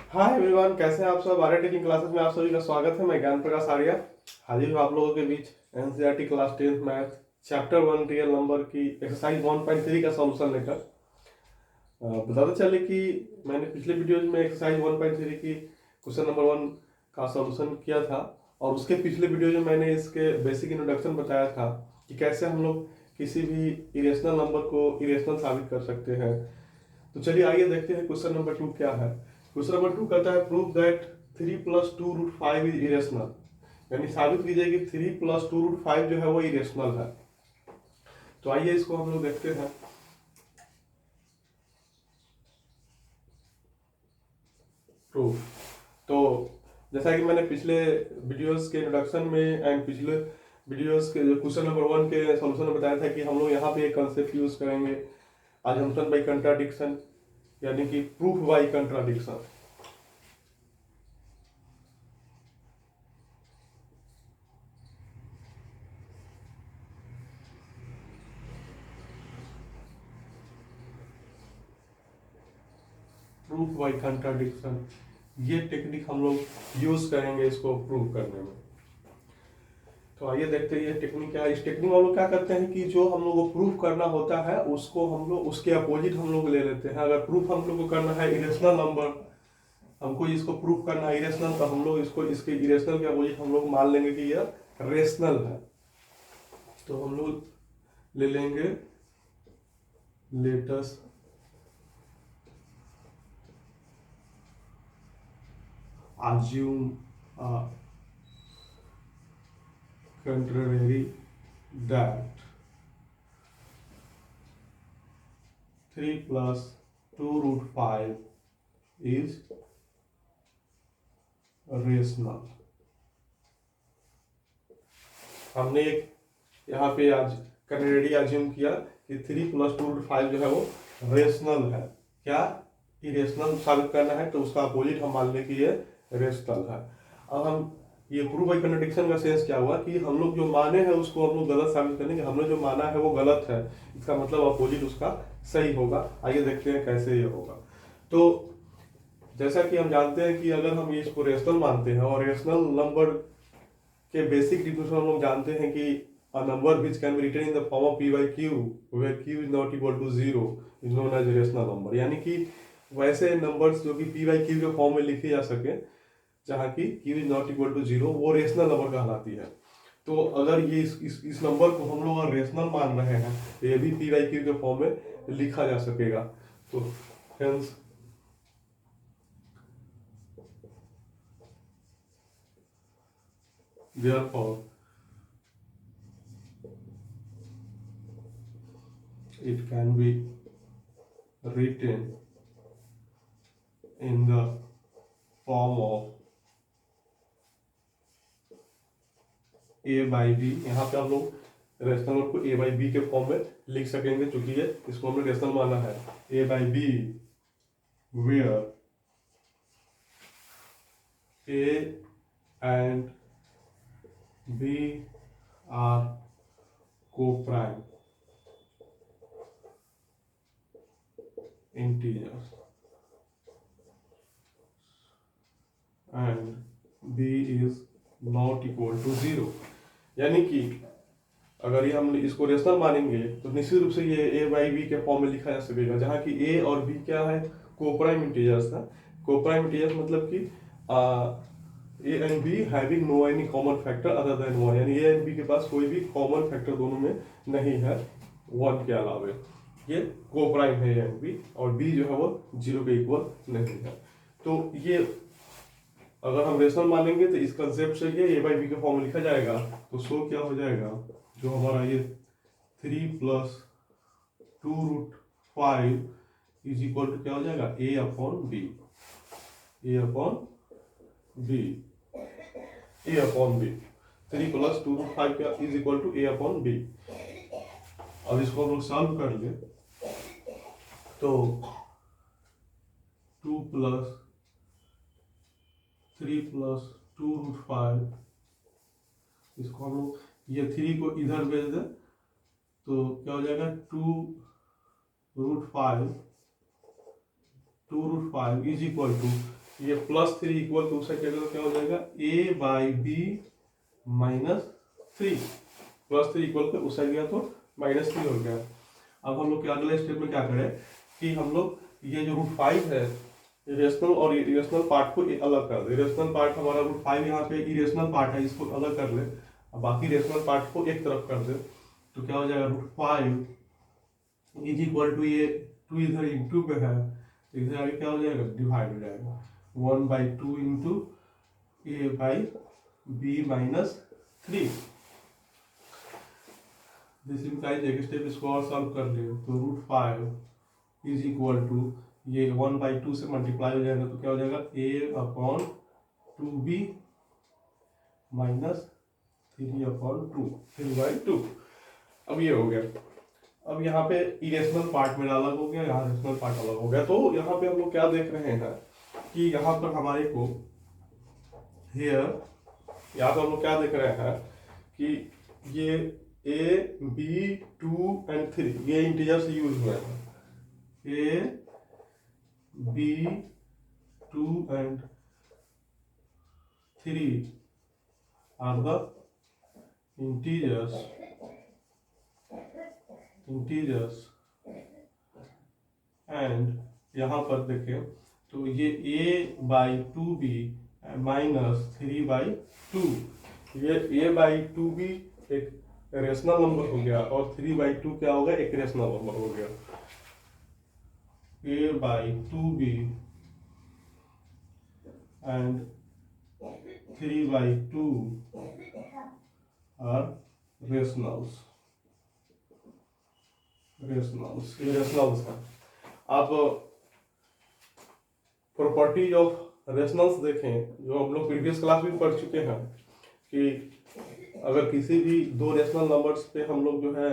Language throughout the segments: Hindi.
हाय एवरीवन, कैसे हैं आप सब। आर्या टेकिंग क्लासेस में आप सभी का स्वागत है। मैं ज्ञान प्रकाश आर्या हाजिर हूँ आप लोगों के बीच। NCERT class 10th math chapter 1 real number की एक्सरसाइज 1.3 का सॉल्यूशन लेकर बताते चले कि मैंने पिछले वीडियोज में एक्सरसाइज 1.3 की क्वेश्चन नंबर 1 का सॉल्यूशन किया था, और उसके पिछले वीडियो में मैंने इसके बेसिक इंट्रोडक्शन बताया था कि कैसे हम लोग किसी भी इरेशनल नंबर को इरेशनल साबित कर सकते हैं। तो चलिए आइए देखते हैं क्वेश्चन नंबर 2 क्या है। क्वेश्चन नंबर 2 कहता है प्रूव दैट 3 + 2√5 इज इरेशनल, यानी साबित कीजिए कि 3 + 2√5 जो है वो इरेशनल है। तो आइए इसको हम लोग देखते हैं। प्रूफ तो जैसा कि मैंने पिछले वीडियोस के इंट्रोडक्शन में एंड पिछले वीडियोस के जो क्वेश्चन नंबर 1 के सॉल्यूशन में बताया था कि हम लोग यहाँ पे एक कंसेप्ट यूज करेंगे, अजम्पशन बाय कंट्राडिक्शन, यानी कि proof by contradiction. Proof by contradiction, ये टेक्निक हम लोग यूज करेंगे इसको प्रूव करने में। तो आइए देखते हैं ये टेक्निक क्या है। इस टेक्निक में हम लोग क्या करते हैं कि जो हम लोग को प्रूफ करना होता है उसको हम लोग उसके अपोजिट हम लोग ले लेते हैं। अगर प्रूफ हम लोग को करना है इरेशनल नंबर, हमको इसको प्रूफ करना है इरेशनल, तो हम लोग इसको इसके इरेशनल के अपोजिट हम लोग मान लेंगे कि यह रेशनल है। तो हम लोग ले लेंगे latus assume a contrary that 3 + 2√5 is rational। हमने एक यहाँ पे आज कनेडी अज्यूम किया कि 3 + 2√5 जो है वो रेशनल है। क्या इरेशनल साबित करना है तो उसका अपोजिट हम मान लें कि ये रेशनल है। अब हम ये प्रूफ बाय कंट्राडिक्शन का सेंस क्या हुआ कि हम लोग जो माने हैं उसको हम लोग गलत साबित करेंगे। हमने जो माना है वो गलत है, इसका मतलब अपोजिट उसका सही होगा। आइए देखते हैं कैसे ये होगा। तो जैसा कि हम जानते हैं कि अगर हम इसको रेशनल मानते हैं और रेशनल नंबर के बेसिक डिफिनेशन हम लोग जानते हैं कि a number which can be written in the form of p by q where q is not equal to 0 is known as rational number। यानी कि वैसे नंबर्स जो कि p by q के फॉर्म में लिखे जा सके जहाँ की q is not equal to 0, वो रेशनल नंबर कहलाती है। तो अगर ये इस नंबर को हम लोग रेशनल मान रहे हैं तो ये भी p by q के फॉर्म में लिखा जा सकेगा। तो hence therefore it can be written in the form of a by b। यहाँ पे हम लोग रेशनल नंबर को a by b के फॉर्म में लिख सकेंगे, क्योंकि ये इसको हमने रेशनल माना है। a by b where a and b are co-prime integers and b is not equal to 0। यानी कि अगर ये हम इसको रेशनल मानेंगे तो निश्चित रूप से ये a by b के फॉर्म में लिखा जा सकेगा, जहाँ की a और b क्या है, कोप्राइम इंटीजर्स था। कोप्राइम इंटीजर्स मतलब कि a and b having no any common factor other than 1, यानी a and b के पास कोई भी कॉमन फैक्टर दोनों में नहीं है 1 के अलावे। ये कोप्राइम है a and b, और b जो है वो 0 के इक्वल नहीं है। तो ये अगर हम रेशनल मानेंगे तो इस कंसेप्ट से ये a by b के फॉर्म में लिखा जाएगा। तो सो क्या हो जाएगा, जो हमारा ये 3 + 2√5 इज इक्वल टू क्या हो जाएगा, a/b। a/b 3 + 2√5 क्या इज इक्वल टू a/b। अब इसको हम लोग सॉल्व कर ले तो 2 + 3 + 2√5, इसको हम लोग ये 3 को इधर भेज दें तो क्या हो जाएगा 2√5 इज इक्वल टू ये +3 इक्वल टू से क्या हो जाएगा a by B -3, +3 equal to उसे गया तो -3 हो गया। अब हम लोग के अगले स्टेप में क्या करें कि हम लोग ये जो √5 है इरेशनल और इरेशनल पार्ट को अलग कर दे। इरेशनल पार्ट हमारा √5 यहाँ पे इरेशनल पार्ट है, इसको अलग कर ले, अब बाकी रेशनल पार्ट को एक तरफ कर दे तो क्या हो जाएगा √5 इज इक्वल टू ये 2 इधर इंटू पे है, इधर आगे क्या हो जाएगा डिवाइड हो जाएगा 1/2 into a by b -3। This implies एक स्टेप इसको और सॉल्व कर ले तो √5 इज इक्वल टू ये 1/2 से मल्टीप्लाई हो जाएगा तो क्या हो जाएगा a/2b -3/2 अब ये हो गया। अब यहाँ पे इरेशनल पार्ट मेरा अलग हो गया, यहाँ रेशनल पार्ट अलग हो गया। तो यहाँ पे हम लोग क्या देख रहे हैं कि यहाँ पर हमारे को यहाँ पर हम लोग क्या देख रहे हैं कि ये a b 2 and 3 ये इंटीजर्स यूज हुए हैं, a b 2 and 3 are the integers and यहाँ पर देखें तो ये a/2b -3/2, ये a/2b एक रेशनल नंबर हो गया और 3/2 क्या होगा एक रेशनल नंबर हो गया। a/2b and 3/2 are rationals ये रेशनल्स है। आप प्रॉपर्टीज ऑफ रेशनल्स देखें जो हम लोग प्रीवियस क्लास में पढ़ चुके हैं कि अगर किसी भी दो रेशनल नंबर्स पे हम लोग जो है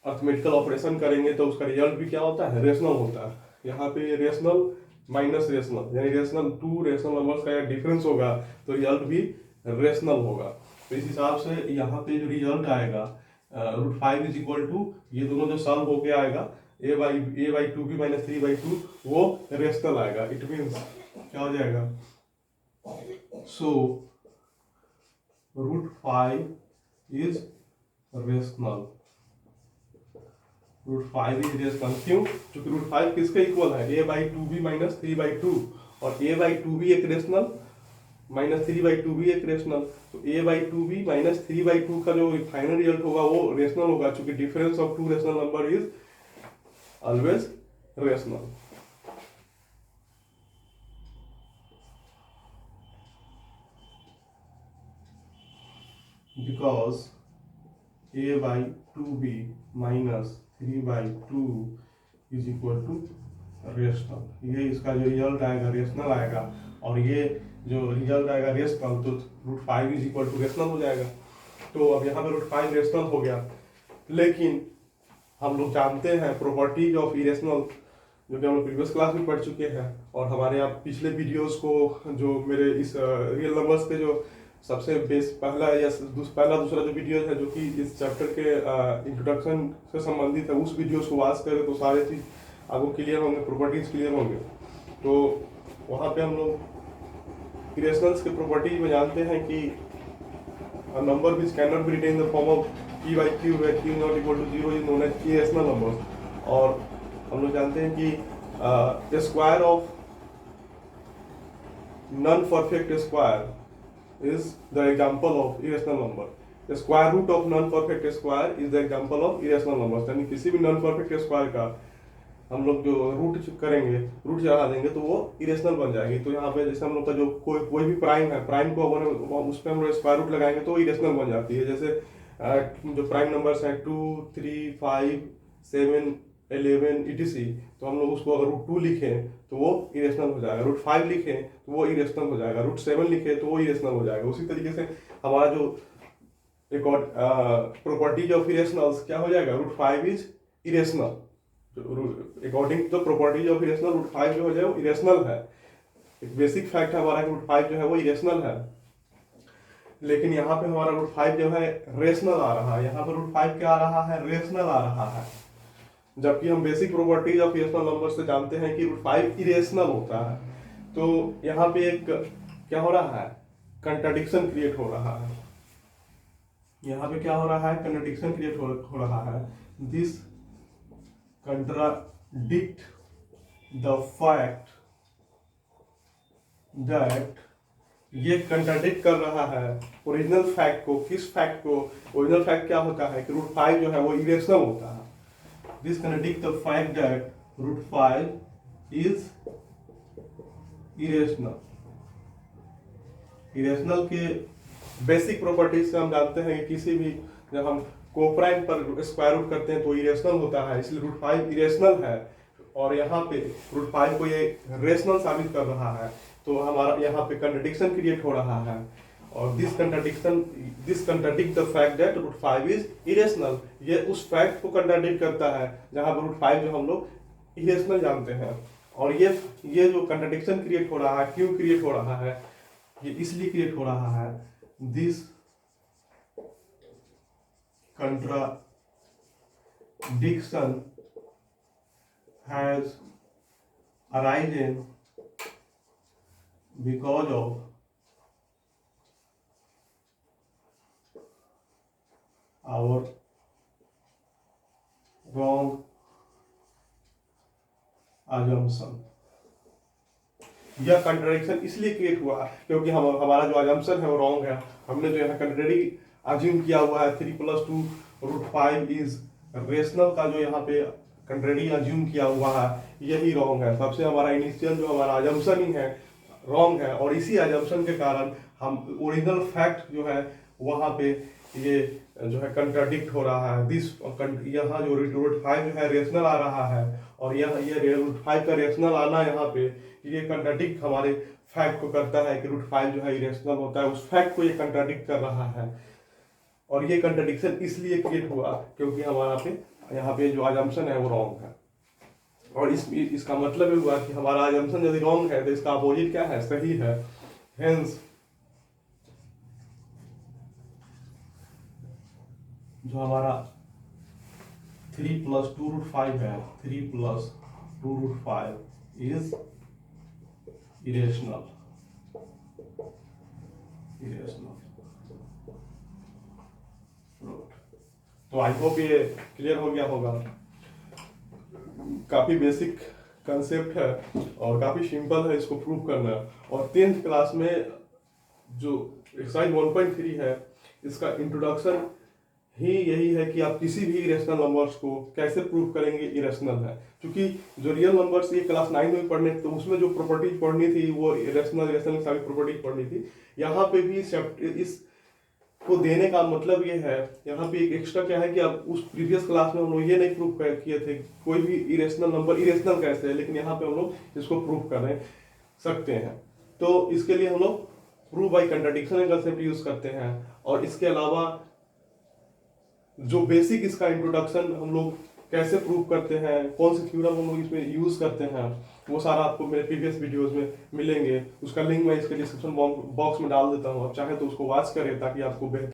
अर्थमेटिकल ऑपरेशन करेंगे तो उसका रिजल्ट भी क्या होता है रेशनल होता है। यहाँ पे रेशनल माइनस रेशनल यानी रेशनल टू रेशनल नंबर्स का दिफरेंस होगा तो रिजल्ट भी रेशनल होगा। तो इस हिसाब से यहाँ पे जो रिजल्ट आएगा √5 इज इक्वल टू ये दोनों जो सॉल्व होके आएगा a/2b -3/2 वो रेशनल आएगा। इट मीन्स क्या हो जाएगा सो √5 इज रेशनल। √5 इज रेशनल क्यों? क्योंकि √5 किसके इक्वल है a/2b -3/2 और a/2b एक रेशनल -3/2 भी एक रेशनल। तो a/2b -3/2 का जो फाइनल रिजल्ट होगा वो रेशनल होगा क्योंकि difference of two rational number is always rational. Because a/2b -3/2 is equal to rational. ये इसका जो रिजल्ट आएगा रेशनल आएगा और ये जो रिजल्ट आएगा रेशनल तो √5 इज इक्वल टू रेशनल हो जाएगा। तो अब यहाँ पे √5 रेशनल हो गया, लेकिन हम लोग जानते हैं प्रॉपर्टीज ऑफ इरेशनल जो कि हम लोग प्रीवियस क्लास में पढ़ चुके हैं और हमारे आप पिछले वीडियोस को जो मेरे इस रियल नंबर्स पे जो सबसे पहला दूसरा जो वीडियो है जो कि इस चैप्टर के इंट्रोडक्शन से संबंधित है उस वीडियोस को वॉच करें तो सारे चीज़ आपको क्लियर होंगे, प्रॉपर्टीज क्लियर होंगे। तो वहाँ पे हम लोग इरेशनल्स के प्रॉपर्टीज में जानते हैं कि number which can not be written in the form of p/q where q not equal to 0 is known as irrational numbers। और हम लोग जानते हैं कि square of non perfect square is the example of irrational number. Square root of non perfect square is the example of irrational numbers. यानी किसी भी नॉन परफेक्ट स्क्वायर का हम लोग जो रूट करेंगे, रूट चढ़ा देंगे तो वो इरेशनल बन जाएगी। तो यहाँ पे जैसे हम लोग का जो कोई भी प्राइम है, प्राइम को अगर उस पर हम लोग स्क्वायर रूट लगाएंगे तो इरेशनल बन जाती है। जैसे जो प्राइम नंबर्स हैं 2, 3, 5, 7, 11 etc, तो हम लोग उसको अगर √2 लिखें तो वो इरेशनल हो जाएगा, √5 लिखें तो वो इरेशनल हो जाएगा, √7 लिखें तो वो इरेशनल हो जाएगा। उसी तरीके से हमारा जो प्रॉपर्टीज ऑफ इरेशनल्स क्या हो जाएगा √5 is irrational. According to the properties of irrational √5 जो हो जाए वो इरेशनल है। एक बेसिक फैक्ट है हमारा √5 जो है वो इरेशनल है, लेकिन यहाँ पे हमारा √5 जो है रेशनल आ रहा है। यहाँ पर √5 क्या आ रहा है रेशनल आ रहा है, जबकि हम basic properties of irrational number से जानते हैं कि √5 इरेशनल होता है। तो यहाँ पे एक क्या हो रहा है, कंट्राडिक्शन क्रिएट हो रहा है। यहाँ पे क्या हो रहा है, कंट्राडिक्शन क्रिएट हो रहा है। This contradict the fact that, ये कंट्राडिक्ट कर रहा है ओरिजिनल फैक्ट को। किस फैक्ट को? ओरिजिनल फैक्ट क्या होता है कि रूट 5 जो है वो इरेशनल होता है। This contradict the fact that root 5 is irrational. Irrational के बेसिक प्रॉपर्टीज से हम जानते हैं कि किसी भी, जब हम कोप्राइम पर स्क्वायर रूट करते हैं तो इरेशनल होता है, इसलिए रूट 5 इरेशनल है। और यहाँ पे रूट 5 को ये रेशनल साबित कर रहा है, तो हमारा यहाँ पे कंट्राडिक्शन क्रिएट हो रहा है। और this contradict the fact that root 5 is irrational, ये उस फैक्ट को कंट्राडिक्ट करता है जहाँ पर रूट 5 जो हम लोग इरेशनल जानते हैं। और ये जो कंट्राडिक्शन क्रिएट हो रहा है, क्यों क्रिएट हो रहा है? ये इसलिए क्रिएट हो रहा है, this contradiction has arisen because of our wrong assumption। यह कंट्राडिक्शन इसलिए क्रिएट हुआ क्योंकि हमारा जो अजम्पशन है वो रॉन्ग है। हमने जो यहाँ कंट्राडी अज्यूम किया हुआ है 3 + 2 रूट 5 इज रेशनल का जो यहाँ पे कंट्राडी अज्यूम किया हुआ है यही रॉन्ग है। सबसे हमारा इनिशियल जो हमारा अजम्पशन ही है रॉन्ग है, और इसी अजम्पशन के कारण हम ओरिजिनल फैक्ट जो है वहाँ पे ये जो है कंट्राडिक्ट हो रहा है। यहाँ जो रूट 5 जो है रेशनल आ रहा है, और ये रूट 5 का रेशनल आना यहाँ पे ये कंट्राडिक्ट हमारे फैक्ट को करता है कि रूट 5 जो है इरेशनल होता है, उस फैक्ट को ये कंट्राडिक्ट कर रहा है। और ये कंट्राडिक्शन इसलिए क्रिएट हुआ क्योंकि हमारा पे यहाँ पे जो अजम्पशन है वो रॉन्ग है। और इसका मतलब ये हुआ कि हमारा अजम्पशन यदि रॉन्ग है तो इसका अपोजिट क्या है, सही है। हेंस जो हमारा 3 + 2 रूट 5 है, 3 + 2 रूट 5 इज इरेशनल। तो आई होप ये क्लियर हो गया होगा। काफी बेसिक कंसेप्ट है और काफी सिंपल है इसको प्रूव करना। और 10th क्लास में जो एक्सरसाइज 1.3 है इसका इंट्रोडक्शन ही यही है कि आप किसी भी इरेशनल नंबर्स को कैसे प्रूव करेंगे इरेशनल है। क्योंकि जो रियल नंबर्स ये क्लास 9 में पढ़ने तो उसमें जो प्रॉपर्टीज पढ़नी थी वो इरेशनल की सारी प्रॉपर्टीज पढ़नी थी। यहाँ पे भी इस को देने का मतलब ये है, यहाँ पे एक एक्स्ट्रा क्या है कि अब उस प्रीवियस क्लास में हम लोग ये नहीं प्रूव किए थे कोई भी इरेशनल नंबर इरेशनल कैसे है, लेकिन यहाँ पे हम लोग इसको प्रूव कर सकते हैं। तो इसके लिए हम लोग prove by contradiction concept use करते हैं। और इसके अलावा जो बेसिक इसका इंट्रोडक्शन हम लोग कैसे प्रूव करते हैं, कौन से थ्योरम हम लोग इसमें यूज करते हैं, वो सारा आपको मेरे प्रीवियस वीडियोस में मिलेंगे। उसका लिंक मैं इसके डिस्क्रिप्शन बॉक्स में डाल देता हूँ, आप चाहे तो उसको वॉच करें ताकि आपको बेहतर